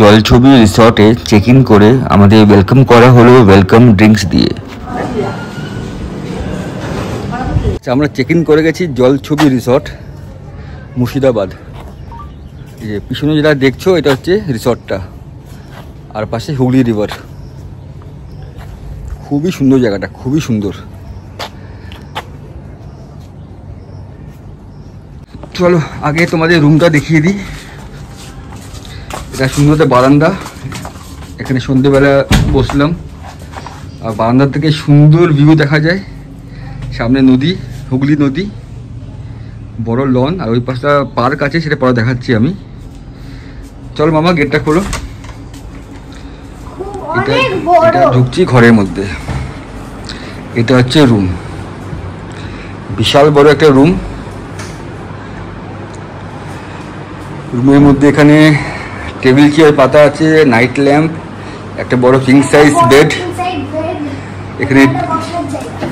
জলছবি রিসর্টে check in করে আমাদের ওয়েলকাম করা হলো ওয়েলকাম ড্রিঙ্কস দিয়ে। আমরা চেক ইন করে গেছি জলছবি রিসর্ট মুর্শিদাবাদ। এই যে পিছনে যেটা দেখছো এটা হচ্ছে রিসর্টটা, আর পাশে হুগলি রিভার। খুবই সুন্দর জায়গাটা, খুবই সুন্দর। চলো আগে তোমাদের রুমটা দেখিয়ে দিই। এটা সুন্দর বারান্দা, এখানে সন্ধ্যেবেলা বসলাম আর বারান্দার থেকে সুন্দর ভিউ দেখা যায়। সামনে নদী, হুগলি নদী, বড় লন, আর ওই পাশটা পার্ক আছে, সেটা পরে দেখাচ্ছি আমি। চলো মামা গেটটা খোলো। এটা ঢুকছি ঘরের মধ্যে। এটা হচ্ছে রুম, বিশাল বড় একটা রুম। রুমের মধ্যে এখানে টেবিল চেয়ার পাতা আছে, নাইট ল্যাম্প, একটা বড় কিং সাইজ বেড এখানে।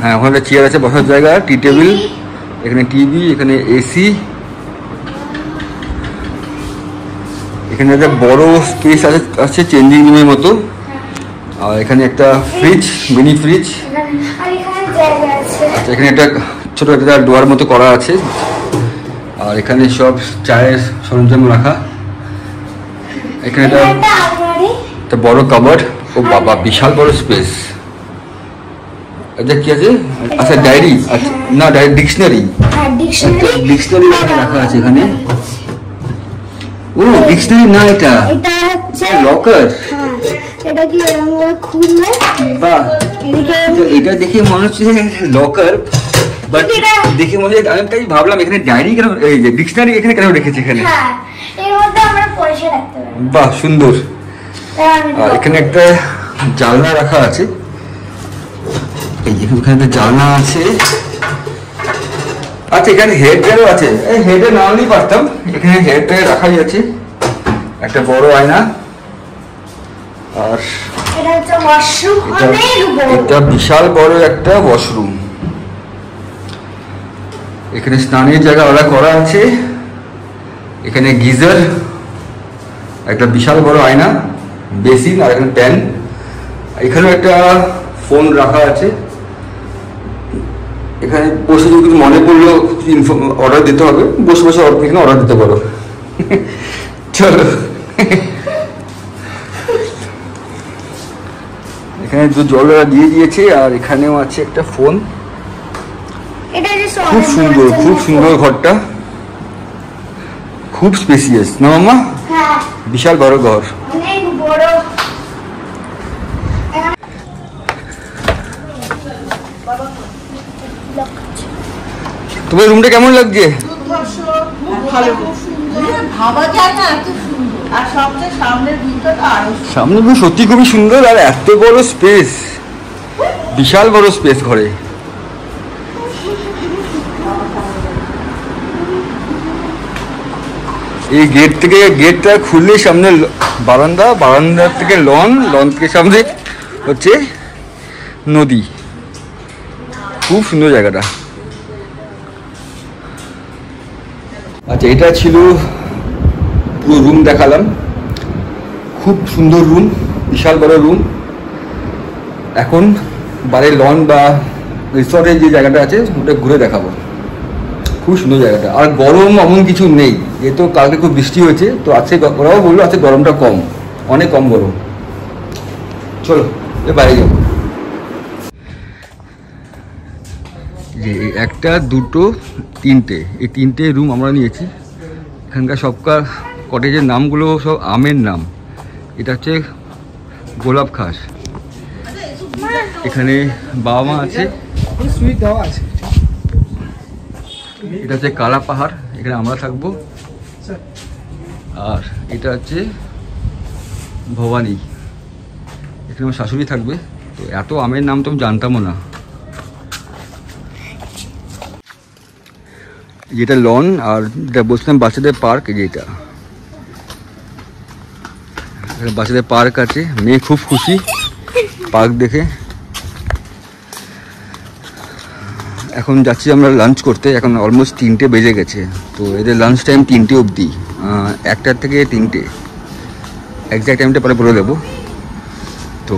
হ্যাঁ, ওখানে চেয়ার আছে বসার জায়গা, টি টেবিল, এখানে টিভি, এখানে এসি। এখানে একটা বড় স্পেস আছে চেঞ্জিং রুমের মতো। আর এখানে একটা ফ্রিজ, মিনি ফ্রিজ। আচ্ছা, এখানে একটা ছোট একটা ডোয়ার মতো করা আছে। আর এখানে সব চায়ের সরঞ্জাম রাখা। এখানে একটা বড় কাবার্ড। ও বাবা, বিশাল বড় স্পেস। এটা কি আছে? আচ্ছা ডায়েরি, আচ্ছা না ডায়েরি, ডিকশনারি। ডিকশনারি রাখা আছে এখানে। ও ডিকশনারি না, এটা হচ্ছে লকার। এটা কি খুলবে? বাহ, এটা দেখে মনে হচ্ছে লকার, বাট দেখে মনে হচ্ছে আমি তাই ভাবলাম এখানে ডায়েরি কেন, এই যে ডিকশনারি এখানে কেন রেখেছে এখানে। এর মধ্যে আমরা পয়সা রাখতে পারি। বাহ, সুন্দর। আর এখানে একটা জানলা রাখা আছে। এই যে এখানে একটা জানলা আছে। আচ্ছা, এখানে হেড ড্রায়ারও আছে। এই হেডে না নিয়ে পারতাম, এখানে হেড ড্রায়ার রাখাই আছে। একটা বড় আয়না। আর এটা হচ্ছে ওয়াশরুম, অনেক বড়। এটা বিশাল বড় একটা ওয়াশরুম। এখানে স্নানের জায়গা আলাদা করা আছে। এখানে গিজার, একটা বিশাল বড় আয়না, বেসিন, আর এখানে প্যান। এখানেও একটা ফোন রাখা আছে। এখানে বসে যদি মনে পড়লো অর্ডার দিতে হবে, বসে বসে এখানে অর্ডার দিতে পারো। চলো, এখানে জল দিয়ে দিয়েছে। আর এখানেও আছে একটা ফোন। খুব সুন্দর, খুব সুন্দর ঘরটা, খুব স্পেসিয়াস না মামা? বিশাল বড় ঘর। তোমার রুমটা কেমন লাগছে? সামনে সত্যি খুবই সুন্দর, আর এত বড় স্পেস, বিশাল বড় স্পেস ঘরে। এই গেট থেকে, গেটটা খুললে সামনে বারান্দা, বারান্দা থেকে লন, লন থেকে সামনে হচ্ছে নদী। খুব সুন্দর জায়গাটা। আচ্ছা, এটা ছিল পুরো রুম দেখালাম। খুব সুন্দর রুম, বিশাল বড় রুম। এখন বাড়ির লন বা রিসর্টের যে জায়গাটা আছে ওটা ঘুরে দেখাবো। খুব সুন্দর জায়গাটা। আর গরম এমন কিছু নেই, যেহেতু কালকে খুব বৃষ্টি হয়েছে, তো আজকে ওরাও বললো আজকে গরমটা কম, অনেক কম গরম। চলো বাইরে যাবো। যে একটা, দুটো, তিনটে, এই তিনটে রুম আমরা নিয়েছি। এখানকার সবকার কটেজের নামগুলো সব আমের নাম। এটা হচ্ছে গোলাপ খাস। এখানে বাবা মা আছে। এটা হচ্ছে কালা পাহাড়, এখানে আমরা থাকবো। আর এটা হচ্ছে ভবানী, এখানে আমার শাশুড়ি থাকবে। তো এত আমের নাম তো আমি জানতামও না। যেটা লন, আর যেটা বলছিলাম বাচ্চাদের পার্ক, যেটা বাচ্চাদের পার্ক আছে। মেয়ে খুব খুশি পার্ক দেখে। এখন যাচ্ছি আমরা লাঞ্চ করতে। এখন অলমোস্ট 3টে বেজে গেছে। তো এদের লাঞ্চ টাইম 3টে অবধি, 1টা থেকে 3টে। এক্স্যাক্ট টাইমটা পরে বলে দেবো। তো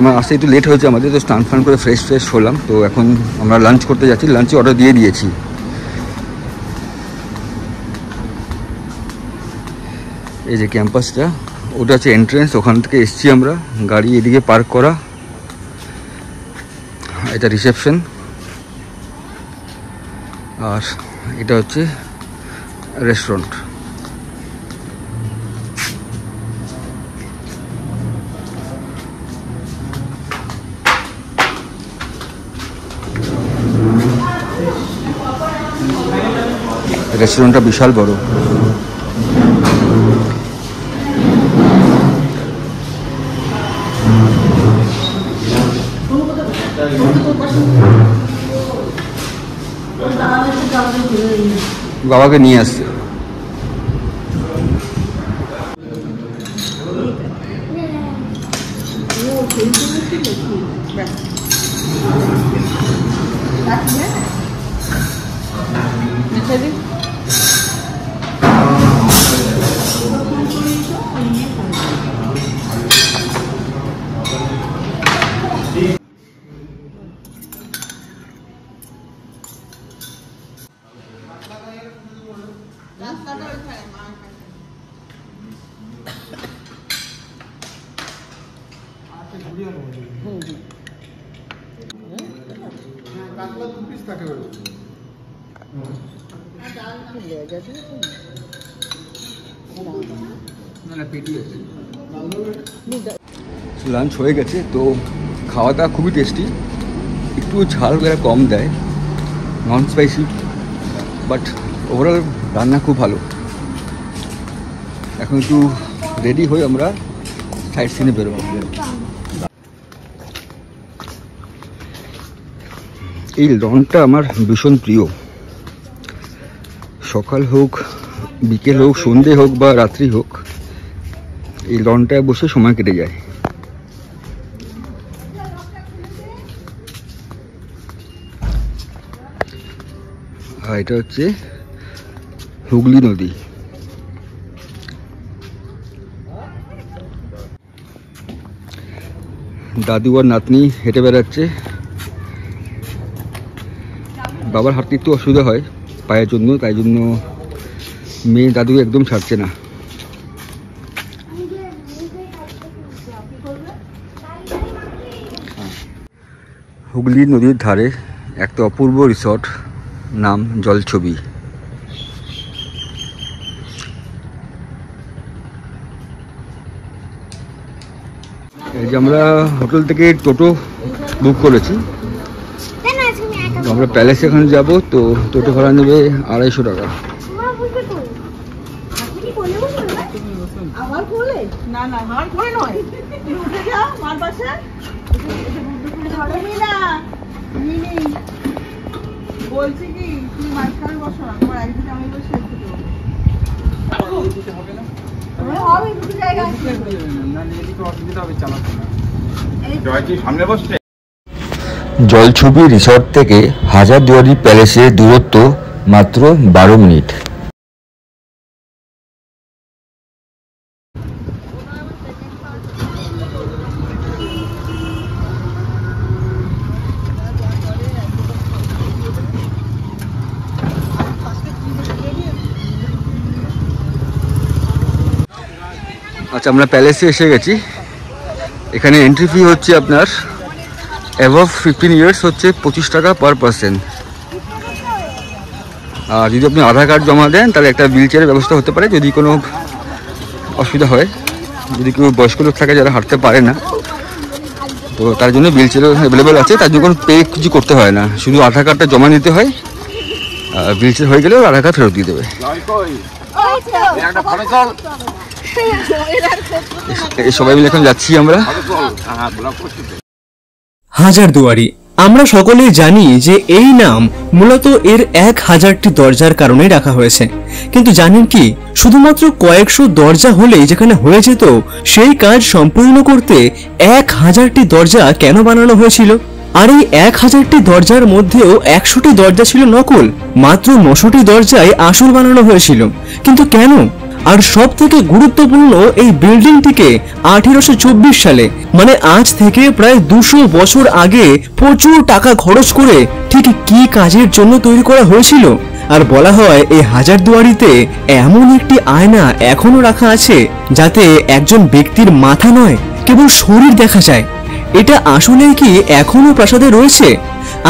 আমার আসতে একটু লেট হয়েছে, আমাদের তো স্নান ফান করে ফ্রেশ হলাম। তো এখন আমরা লাঞ্চ করতে যাচ্ছি, লাঞ্চে অর্ডার দিয়ে দিয়েছি। এই যে ক্যাম্পাসটা, ওটা হচ্ছে এন্ট্রেন্স, ওখান থেকে এসছি আমরা, গাড়ি এদিকে পার্ক করা। এটা রিসেপশন, আর এটা হচ্ছে রেস্টুরেন্ট। রেস্টুরেন্টটা বিশাল বড়। বাবাকে নিয়ে আসছে। লাঞ্চ হয়ে গেছে, তো খাওয়া দাওয়া খুবই টেস্টি, একটু ঝাল বেলা কম দেয়, নন স্পাইসি, বাট ওভারঅল রান্না খুব ভালো। এখন একটু রেডি হয়ে আমরা সাইড সিনে বেরোবো। এই লনটা আমার ভীষণ প্রিয়, সকাল হোক, বিকেল হোক, সন্ধে হোক বা রাত্রি হোক, এই লনটায় বসে সময় কেটে যায়। আর এটা হচ্ছে হুগলি নদী। দাদু আর নাতনি হেঁটে বেড়াচ্ছে। বাবার হাঁটতে একটু অসুবিধা হয় পায়ের জন্য, তাই জন্য মেয়ে দাদু একদম ছাড়ছে না। হুগলি নদীর ধারে একটা অপূর্ব রিসর্ট, নাম জলছবি। এই যে আমরা হোটেল থেকে টোটো বুক করেছি, আমরা প্যালেস এখানে যাব, তো টোটো ভাড়া নেবে 250 টাকা। বলছি কি তুমি মাঝখানে বসো না, তোমার একদিকে আমি বসে জলছবি রিসর্ট থেকে হাজারদুয়ারি প্যালেসের দূরত্ব মাত্র 12 মিনিট। আচ্ছা, আমরা প্যালেসে এসে গেছি। এখানে এন্ট্রি ফি হচ্ছে আপনার অ্যাবভ 15 ইয়ার্স হচ্ছে 25 টাকা পার পার্সন। আর যদি আপনি আধার কার্ড জমা দেন তাহলে একটা হুইল চেয়ারের ব্যবস্থা হতে পারে যদি কোনো অসুবিধা হয়। যদি কেউ বয়স্ক লোক থাকে যারা হাঁটতে পারে না, তো তার জন্য হুইল চেয়ার অ্যাভেলেবেল আছে, তার জন্য কোনো পে কিছু করতে হয় না, শুধু আধার কার্ডটা জমা নিতে হয়। হুইল চেয়ার হয়ে গেলেও আধার কার্ড ফেরত দিয়ে দেবে। সবাই মিলে এখন যাচ্ছি আমরা হাজারদুয়ারি। আমরা সকলেই জানি যে এই নাম মূলত এর 1000টি দরজার কারণে রাখা হয়েছে, কিন্তু জানেন কি শুধুমাত্র কয়েকশো দরজা হলেই যেখানে হয়ে যেত, সেই কাজ সম্পূর্ণ করতে 1000টি দরজা কেন বানানো হয়েছিল? আর এই 1000টি দরজার মধ্যেও 100টি দরজা ছিল নকল, মাত্র 9টি দরজায় আসল বানানো হয়েছিল। কিন্তু কেন? আর সব থেকে গুরুত্বপূর্ণ এই বিল্ডিংটিকে 1824 সালে মানে আজ থেকে প্রায় 200 বছর আগে প্রচুর টাকা খরচ করে ঠিক কি কাজের জন্য তৈরি করা হয়েছিল। আর বলা হয় এই হাজারদুয়ারিতে এমন একটি আয়না এখনো রাখা আছে যাতে একজন ব্যক্তির মাথা নয় কেবল শরীর দেখা যায়। এটা আসলেই কি এখনো প্রাসাদে রয়েছে?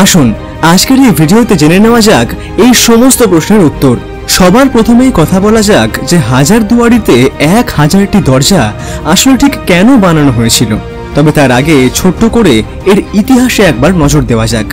আসুন আজকের এই ভিডিওতে জেনে নেওয়া যাক এই সমস্ত প্রশ্নের উত্তর। সবার প্রথমেই কথা বলা যাক যে হাজারদুয়ারিতে 1000টি দরজা আসলে ঠিক কেন বানানো হয়েছিল। তবে তার আগে ছোট্ট করে এর ইতিহাসে একবার নজর দেওয়া যাক।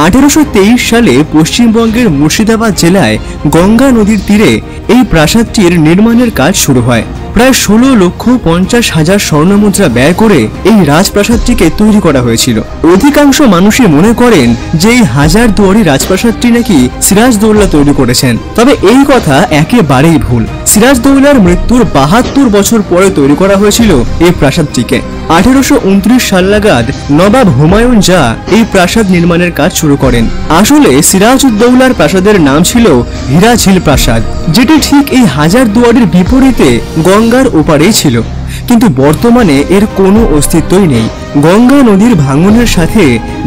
1823 সালে পশ্চিমবঙ্গের মুর্শিদাবাদ জেলায় গঙ্গা নদীর তীরে এই প্রাসাদটির নির্মাণের কাজ শুরু হয়। প্রায় 16,50,000 স্বর্ণমুদ্রা ব্যয় করে এই রাজপ্রাসাদটিকে তৈরি করা হয়েছিল। অধিকাংশ মানুষই মনে করেন যে এই হাজারদুয়ারি রাজপ্রাসাদটি নাকি সিরাজদৌল্লা তৈরি করেছেন। তবে এই কথা একেবারেই ভুল। সিরাজদৌল্লার মৃত্যুর 72 বছর পরে তৈরি করা হয়েছিল এই প্রাসাদটিকে। 1829 সাল নাগাদ নবাব হুমায়ুন জা এই প্রাসাদ নির্মাণের কাজ শুরু করেন। আসলে সিরাজউদ্দৌলার প্রাসাদের নাম ছিল হীরাঝিল প্রাসাদ, যেটি ঠিক এই হাজারদুয়ারির বিপরীতে গঙ্গার ওপারেই ছিল। কিন্তু বর্তমানে এর কোনো অস্তিত্বই নেই। গঙ্গা নদীর ভাঙনের সাথে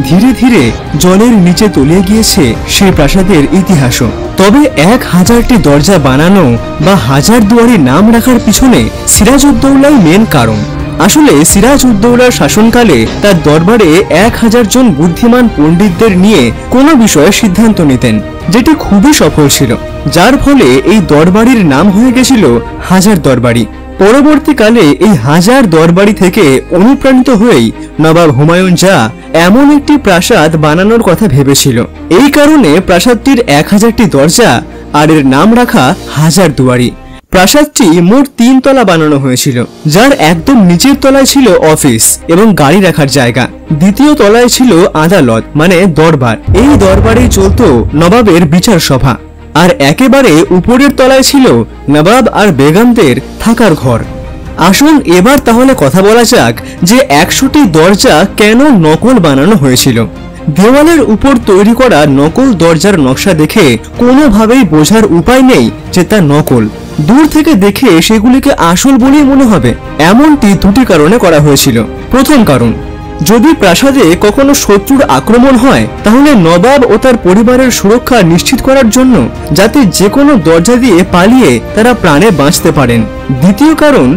ধীরে ধীরে জলের নিচে তলিয়ে গিয়েছে সেই প্রাসাদের ইতিহাসও। তবে 1000টি দরজা বানানো বা হাজারদুয়ারি নাম রাখার পিছনে সিরাজউদ্দৌলাই মেন কারণ। আসলে সিরাজউদ্দৌলার শাসনকালে তার দরবারে 1000 জন বুদ্ধিমান পণ্ডিতদের নিয়ে কোনো বিষয়ে সিদ্ধান্ত নিতেন, যেটি খুবই সফল ছিল, যার ফলে এই দরবারির নাম হয়ে গেছিল হাজার দরবারি। পরবর্তীকালে এই হাজার দরবারি থেকে অনুপ্রাণিত হয়েই নবাব হুমায়ুন জা এমন একটি প্রাসাদ বানানোর কথা ভেবেছিল। এই কারণে প্রাসাদটির 1000টি দরজা আর এর নাম রাখা হাজারদুয়ারি। প্রাসাদটি মোট 3 তলা বানানো হয়েছিল, যার একদম নিচের তলায় ছিল অফিস এবং গাড়ি রাখার জায়গা। দ্বিতীয় তলায় ছিল আদালত মানে দরবার। এই দরবারেই চলত নবাবের বিচার সভা। আর একেবারে উপরের তলায় ছিল নবাব আর বেগমদের থাকার ঘর। আসুন এবার তাহলে কথা বলা যাক যে 100টি দরজা কেন নকল বানানো হয়েছিল। দেওয়ালের উপর তৈরি করা নকল দরজার নকশা দেখে কোনোভাবেই বোঝার উপায় নেই যে তা নকল। দূর থেকে দেখে সেগুলিকে আসল বলেই মনে হবে। এমনটি দুটি কারণে করা হয়েছিল। প্রথম কারণ, যদি প্রাসাদে কখনো শত্রুর আক্রমণ হয় তাহলে নবাব ও তার পরিবারের সুরক্ষা নিশ্চিত করার জন্য যাতে যে কোনো দরজা দিয়ে পালিয়ে তারা প্রাণে বাঁচতে পারেন। দ্বিতীয় কারণ,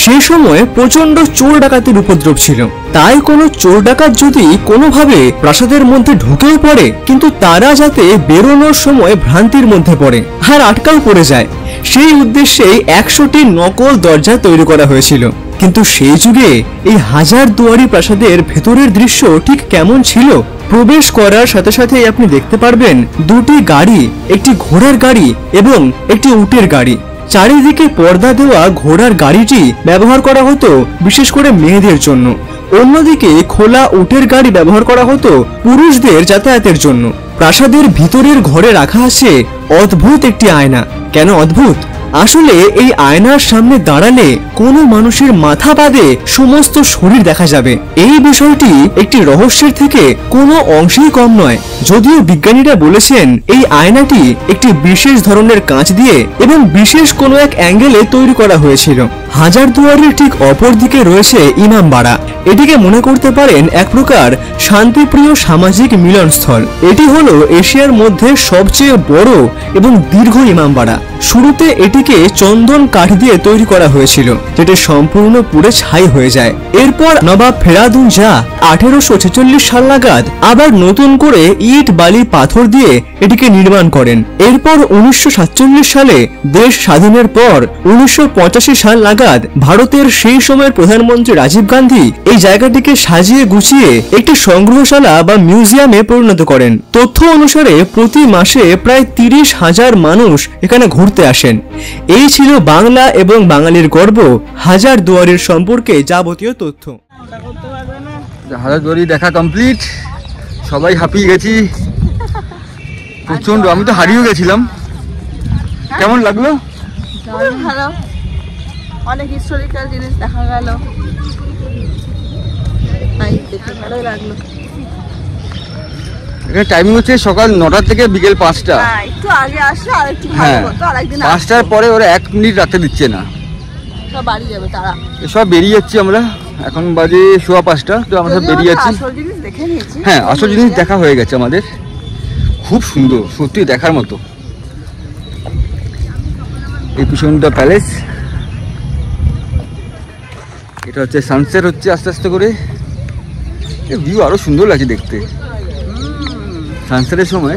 সেই সময় প্রচন্ড চোর ডাকাতির উপদ্রব ছিল। তাই কোনো চোর ডাকাত যদি কোনোভাবে প্রাসাদের মধ্যে ঢুকেও পড়ে কিন্তু তারা যাতে বেরোনোর সময় ভ্রান্তির মধ্যে পড়ে আর আটকাও পড়ে যায়, সেই উদ্দেশ্যেই 100টি নকল দরজা তৈরি করা হয়েছিল। কিন্তু সেই যুগে এই হাজারদুয়ারি প্রাসাদের ভেতরের দৃশ্য ঠিক কেমন ছিল? প্রবেশ করার সাথে সাথেই আপনি দেখতে পারবেন দুটি গাড়ি, একটি ঘোড়ার গাড়ি এবং একটি উটের গাড়ি। চারিদিকে পর্দা দেওয়া ঘোড়ার গাড়িটি ব্যবহার করা হতো বিশেষ করে মেয়েদের জন্য। অন্যদিকে খোলা উটের গাড়ি ব্যবহার করা হতো পুরুষদের যাতায়াতের জন্য। প্রাসাদের ভিতরের ঘরে রাখা আছে অদ্ভুত একটি আয়না। কেন অদ্ভুত? আসলে এই আয়নার সামনে দাঁড়ালে কোনো মানুষের মাথা বাদে সমস্ত শরীর দেখা যাবে। এই বিষয়টি একটি রহস্যের থেকে কোনো অংশেই কম নয়। যদিও বিজ্ঞানীরা বলেছেন এই আয়নাটি একটি বিশেষ ধরনের কাঁচ দিয়ে এবং বিশেষ কোনো এক অ্যাঙ্গেলে তৈরি করা হয়েছিল। হাজারদুয়ারির ঠিক অপর দিকে রয়েছে ইমামবাড়া। এটিকে মনে করতে পারেন এক প্রকার শান্তিপ্রিয় সামাজিক মিলনস্থল। এটি হলো এশিয়ার মধ্যে সবচেয়ে বড় এবং দীর্ঘ ইমামবাড়া। শুরুতে এটিকে চন্দন কাঠ দিয়ে তৈরি করা হয়েছিল, যেটি সম্পূর্ণ পুড়ে ছাই হয়ে যায়। এরপর নবাব ফেরাদুন জা 1846 সাল নাগাদ আবার নতুন করে ইট বালি পাথর দিয়ে এটিকে নির্মাণ করেন। এরপর 1947 সালে দেশ স্বাধীনের পর 1985 সাল নাগাদ ভারতের সেই সময়ের প্রধানমন্ত্রী রাজীব গান্ধী এই জায়গাটিকে সাজিয়ে গুছিয়ে একটি সংগ্রহশালা বা মিউজিয়ামে পরিণত করেন। তথ্য অনুসারে প্রতি মাসে প্রায় 30,000 মানুষ এখানে ঘুরতে আসেন। এই ছিল বাংলা এবং বাঙালির গর্ব হাজারদুয়ারির সম্পর্কে যাবতীয় তথ্য। হাজারদুয়ারি দেখা কমপ্লিট, সবাই হাঁপিয়ে গেছি প্রচন্ড। আমি তো হারিয়ে গেছিলাম। কেমন লাগলো? ভালো, অনেক হিস্টোরিক্যাল জিনিস দেখা গেল, তাই দেখে ভালোই লাগলো। এখানে টাইমিং হচ্ছে সকাল 9টা থেকে বিকেল 5টা। হ্যাঁ, একটু আগে আসলে আর একটু ভালো হ্যাঁ, হতো, আর একদিন 5টার পরে ওরা 1 মিনিট রাখতে দিচ্ছে না। সব বাড়ি যাবে তারা। সব বেরিয়ে যাচ্ছি আমরা, এখন বাজে 5:15, তো আমরা সব বেরিয়ে যাচ্ছি। আসল জিনিস দেখে নিয়েছি। হ্যাঁ, আসল জিনিস দেখা হয়ে গেছে আমাদের। খুব সুন্দর, সত্যি দেখার মতো। এই পিছনটা প্যালেস, এটা হচ্ছে সানসেট হচ্ছে আস্তে আস্তে করে। এই ভিউ আরো সুন্দর লাগছে দেখতে সানসেটের সময়।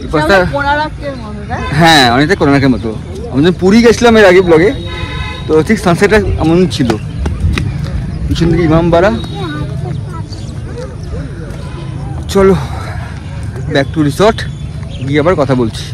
এই পাশটা কোণারকের মতো, তাই? হ্যাঁ, অনেকটা কোণারকের মতো। আমি যখন পুরী গেছিলাম এর আগে ব্লগে, তো ঠিক সানসেটটা এমন ছিল। পিছন দিকে ইমামবাড়া। চলো ব্যাক টু রিসর্ট, গিয়ে আবার কথা বলছি।